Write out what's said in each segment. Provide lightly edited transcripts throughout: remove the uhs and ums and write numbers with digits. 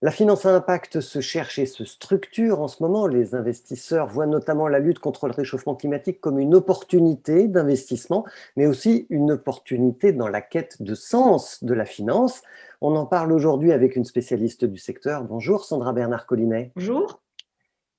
La finance à impact se cherche et se structure en ce moment. Les investisseurs voient notamment la lutte contre le réchauffement climatique comme une opportunité d'investissement, mais aussi une opportunité dans la quête de sens de la finance. On en parle aujourd'hui avec une spécialiste du secteur. Bonjour Sandra Bernard-Collinet. Bonjour.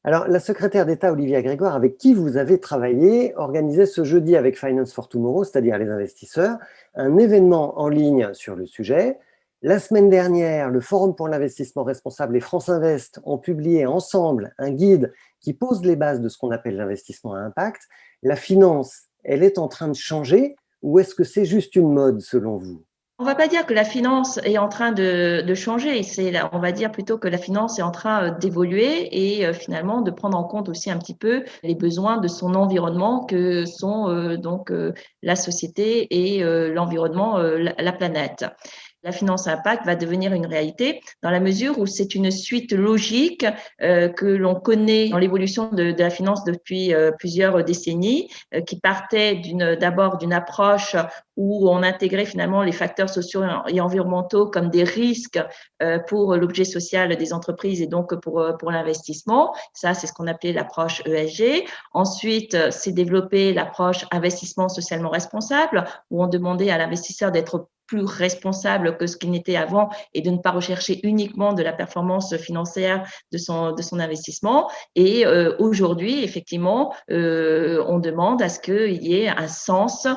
Alors, la secrétaire d'État Olivia Grégoire, avec qui vous avez travaillé, organisait ce jeudi avec Finance for Tomorrow, c'est-à-dire les investisseurs, un événement en ligne sur le sujet. La semaine dernière, le Forum pour l'investissement responsable et France Invest ont publié ensemble un guide qui pose les bases de ce qu'on appelle l'investissement à impact. La finance, elle est en train de changer ou est-ce que c'est juste une mode selon vous? On va pas dire que la finance est en train de changer. On va dire plutôt que la finance est en train d'évoluer et finalement de prendre en compte aussi un petit peu les besoins de son environnement que sont la société et l'environnement, la planète. La finance impact va devenir une réalité dans la mesure où c'est une suite logique que l'on connaît dans l'évolution de la finance depuis plusieurs décennies, qui partait d'abord d'une approche où on intégrait finalement les facteurs sociaux et environnementaux comme des risques pour l'objet social des entreprises et donc pour l'investissement. Ça, c'est ce qu'on appelait l'approche ESG. Ensuite, s'est développée l'approche investissement socialement responsable, où on demandait à l'investisseur d'être plus responsable que ce qu'il n'était avant et de ne pas rechercher uniquement de la performance financière de son investissement. Et aujourd'hui, effectivement, on demande à ce qu'il y ait un sens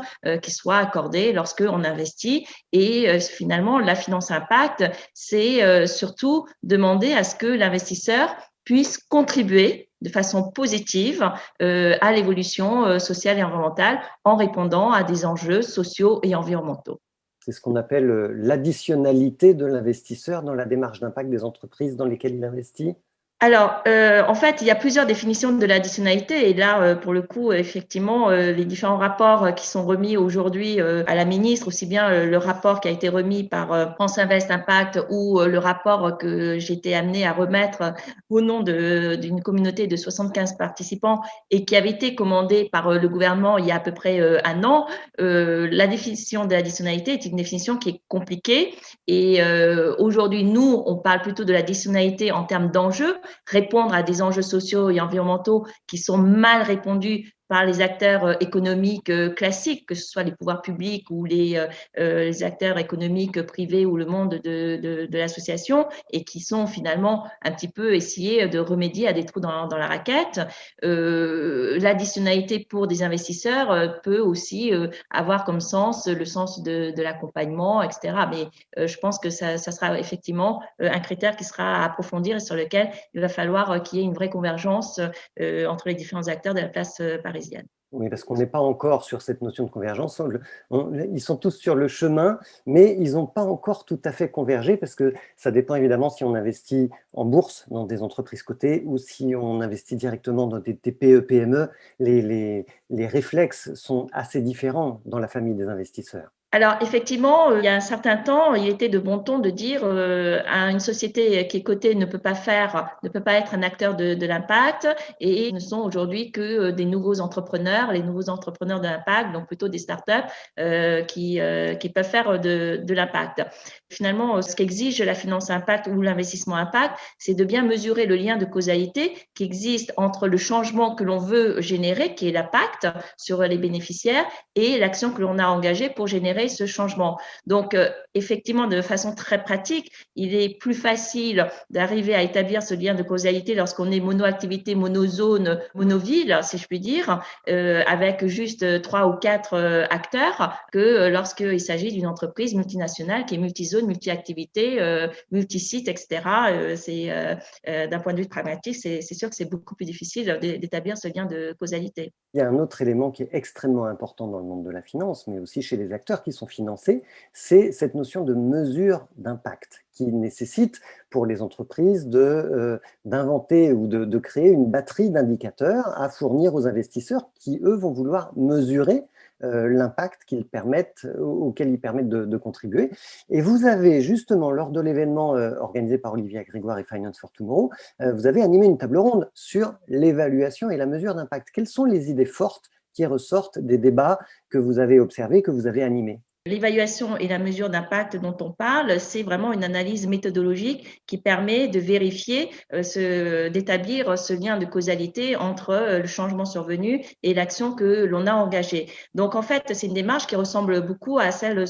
qui soit accordé lorsqu'on investit. Et finalement, la finance impact, c'est surtout demander à ce que l'investisseur puisse contribuer de façon positive à l'évolution sociale et environnementale en répondant à des enjeux sociaux et environnementaux. C'est ce qu'on appelle l'additionnalité de l'investisseur dans la démarche d'impact des entreprises dans lesquelles il investit. Alors, en fait, il y a plusieurs définitions de l'additionnalité et là, pour le coup, effectivement, les différents rapports qui sont remis aujourd'hui à la ministre, aussi bien le rapport qui a été remis par France Invest Impact ou le rapport que j'ai été amenée à remettre au nom d'une communauté de 75 participants et qui avait été commandé par le gouvernement il y a à peu près un an, la définition de l'additionnalité est une définition qui est compliquée et aujourd'hui, nous, on parle plutôt de l'additionnalité en termes d'enjeux, répondre à des enjeux sociaux et environnementaux qui sont mal répondus par les acteurs économiques classiques, que ce soit les pouvoirs publics ou les acteurs économiques privés ou le monde de l'association, et qui sont finalement un petit peu essayés de remédier à des trous dans la raquette. L'additionnalité pour des investisseurs peut aussi avoir comme sens le sens de l'accompagnement, etc. Mais je pense que ça sera effectivement un critère qui sera à approfondir et sur lequel il va falloir qu'il y ait une vraie convergence entre les différents acteurs de la place parisienne. Oui, parce qu'on n'est pas encore sur cette notion de convergence. Ils sont tous sur le chemin, mais ils n'ont pas encore tout à fait convergé parce que ça dépend évidemment si on investit en bourse dans des entreprises cotées ou si on investit directement dans des TPE, PME. Les réflexes sont assez différents dans la famille des investisseurs. Alors effectivement, il y a un certain temps, il était de bon ton de dire à une société qui est cotée ne peut pas être un acteur de l'impact et ne sont aujourd'hui que des nouveaux entrepreneurs, les nouveaux entrepreneurs de l'impact, donc plutôt des startups qui peuvent faire de l'impact. Finalement, ce qu'exige la finance impact ou l'investissement impact, c'est de bien mesurer le lien de causalité qui existe entre le changement que l'on veut générer, qui est l'impact sur les bénéficiaires, et l'action que l'on a engagée pour générer ce changement. Donc, effectivement, de façon très pratique, il est plus facile d'arriver à établir ce lien de causalité lorsqu'on est monoactivité, monozone, monoville, si je puis dire, avec juste 3 ou 4 acteurs, que lorsqu'il s'agit d'une entreprise multinationale qui est multizone, multi-activité, multi-site, etc. D'un point de vue pragmatique, c'est sûr que c'est beaucoup plus difficile d'établir ce lien de causalité. Il y a un autre élément qui est extrêmement important dans le monde de la finance, mais aussi chez les acteurs qui sont financés, c'est cette notion de mesure d'impact qui nécessite pour les entreprises d'inventer ou de créer une batterie d'indicateurs à fournir aux investisseurs qui, eux, vont vouloir mesurer l'impact auquel ils permettent de contribuer. Et vous avez justement, lors de l'événement organisé par Olivia Grégoire et Finance for Tomorrow, vous avez animé une table ronde sur l'évaluation et la mesure d'impact. Quelles sont les idées fortes qui ressortent des débats que vous avez observés, que vous avez animés? L'évaluation et la mesure d'impact dont on parle, c'est vraiment une analyse méthodologique qui permet de vérifier, d'établir ce lien de causalité entre le changement survenu et l'action que l'on a engagée. Donc, en fait, c'est une démarche qui ressemble beaucoup à celle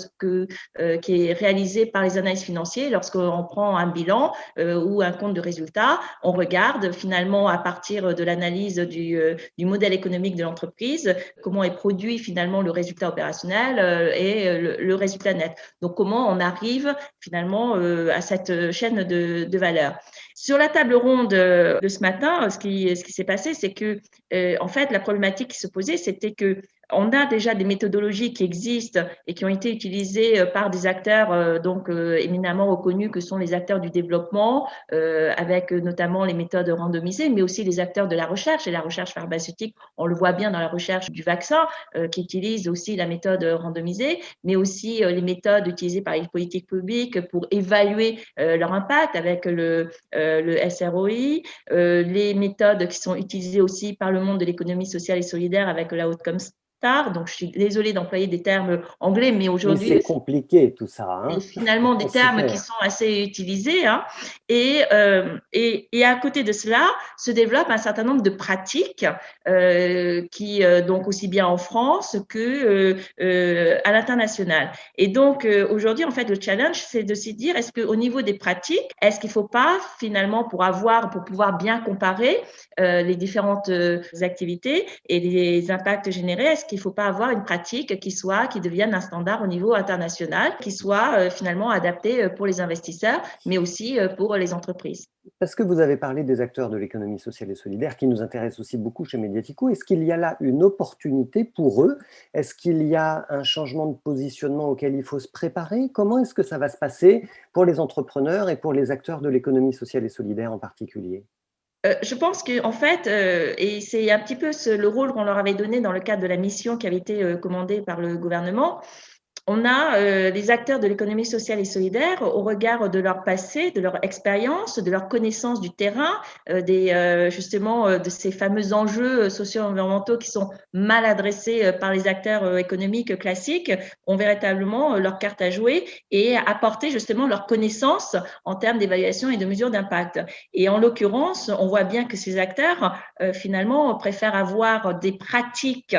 qui est réalisée par les analystes financiers lorsqu'on prend un bilan ou un compte de résultat. On regarde finalement à partir de l'analyse du modèle économique de l'entreprise, comment est produit finalement le résultat opérationnel et le résultat net. Donc, comment on arrive finalement à cette chaîne de valeur. Sur la table ronde de ce matin, ce qui s'est passé, c'est que, en fait, la problématique qui se posait, c'était que on a déjà des méthodologies qui existent et qui ont été utilisées par des acteurs éminemment reconnus que sont les acteurs du développement, avec notamment les méthodes randomisées, mais aussi les acteurs de la recherche et la recherche pharmaceutique. On le voit bien dans la recherche du vaccin, qui utilise aussi la méthode randomisée, mais aussi les méthodes utilisées par les politiques publiques pour évaluer leur impact avec le SROI, les méthodes qui sont utilisées aussi par le monde de l'économie sociale et solidaire avec la Outcomes Star. Donc, je suis désolée d'employer des termes anglais, mais aujourd'hui, c'est compliqué tout ça. Hein. C'est finalement des termes qui sont assez utilisés. Hein. Et à côté de cela, se développe un certain nombre de pratiques qui, donc aussi bien en France que à l'international. Et donc, aujourd'hui, en fait, le challenge, c'est de se dire, est-ce qu'au niveau des pratiques, est-ce qu'il ne faut pas, finalement, pour pouvoir bien comparer les différentes activités et les impacts générés, est-ce qu'il ne faut pas avoir une pratique qui devienne un standard au niveau international, qui soit finalement adapté pour les investisseurs, mais aussi pour les entreprises? Parce que vous avez parlé des acteurs de l'économie sociale et solidaire qui nous intéressent aussi beaucoup chez Mediatico. Est-ce qu'il y a là une opportunité pour eux? Est-ce qu'il y a un changement de positionnement auquel il faut se préparer? Comment est-ce que ça va se passer pour les entrepreneurs et pour les acteurs de l'économie sociale et solidaire en particulier? Je pense qu'en fait, et c'est un petit peu le rôle qu'on leur avait donné dans le cadre de la mission qui avait été commandée par le gouvernement, on a les acteurs de l'économie sociale et solidaire au regard de leur passé, de leur expérience, de leur connaissance du terrain, justement de ces fameux enjeux socio-environnementaux qui sont mal adressés par les acteurs économiques classiques, ont véritablement leur carte à jouer et apporter justement leur connaissance en termes d'évaluation et de mesure d'impact. Et en l'occurrence, on voit bien que ces acteurs finalement préfèrent avoir des pratiques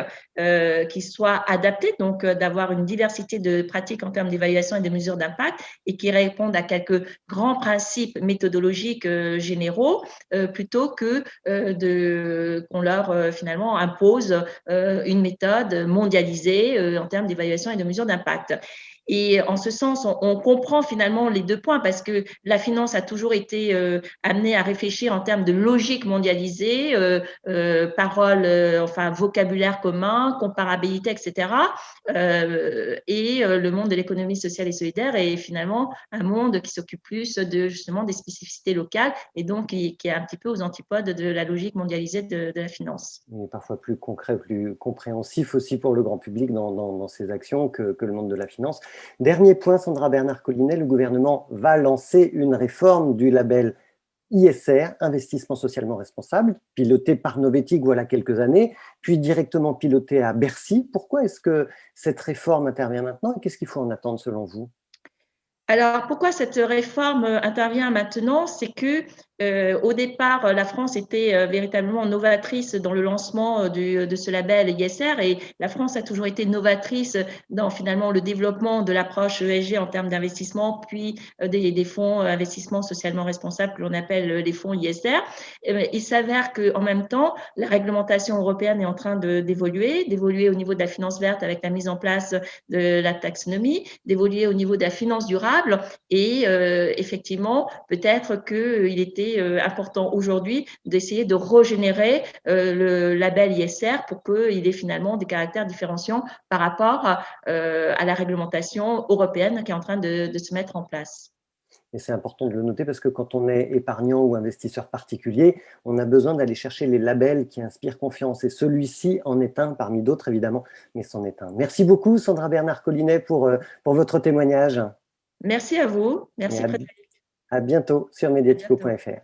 qui soient adaptées, donc d'avoir une diversité de pratiques en termes d'évaluation et de mesures d'impact et qui répondent à quelques grands principes méthodologiques généraux plutôt que qu'on leur finalement impose une méthode mondialisée en termes d'évaluation et de mesures d'impact. Et en ce sens, on comprend finalement les deux points parce que la finance a toujours été amenée à réfléchir en termes de logique mondialisée, paroles, enfin vocabulaire commun, comparabilité, etc. Le monde de l'économie sociale et solidaire est finalement un monde qui s'occupe plus de justement des spécificités locales et donc qui est un petit peu aux antipodes de la logique mondialisée de la finance. Et parfois plus concret, plus compréhensif aussi pour le grand public dans ces actions que le monde de la finance. Dernier point, Sandra Bernard-Collinet, le gouvernement va lancer une réforme du label ISR, Investissement socialement responsable, piloté par Novetic voilà quelques années, puis directement piloté à Bercy. Pourquoi est-ce que cette réforme intervient maintenant et qu'est-ce qu'il faut en attendre selon vous? Alors, pourquoi cette réforme intervient maintenant? C'est que au départ, la France était véritablement novatrice dans le lancement de ce label ISR et la France a toujours été novatrice dans finalement le développement de l'approche ESG en termes d'investissement, puis des fonds investissement socialement responsables que l'on appelle les fonds ISR. Il s'avère qu'en même temps, la réglementation européenne est en train d'évoluer au niveau de la finance verte avec la mise en place de la taxonomie, d'évoluer au niveau de la finance durable et effectivement, peut-être qu'il était important aujourd'hui d'essayer de régénérer le label ISR pour qu'il ait finalement des caractères différenciants par rapport à la réglementation européenne qui est en train de se mettre en place. Et c'est important de le noter parce que quand on est épargnant ou investisseur particulier, on a besoin d'aller chercher les labels qui inspirent confiance. Et celui-ci en est un parmi d'autres, évidemment, mais c'en est un. Merci beaucoup, Sandra Bernard-Collinet, pour votre témoignage. Merci à vous. Merci, Frédéric. À bientôt sur mediatico.fr.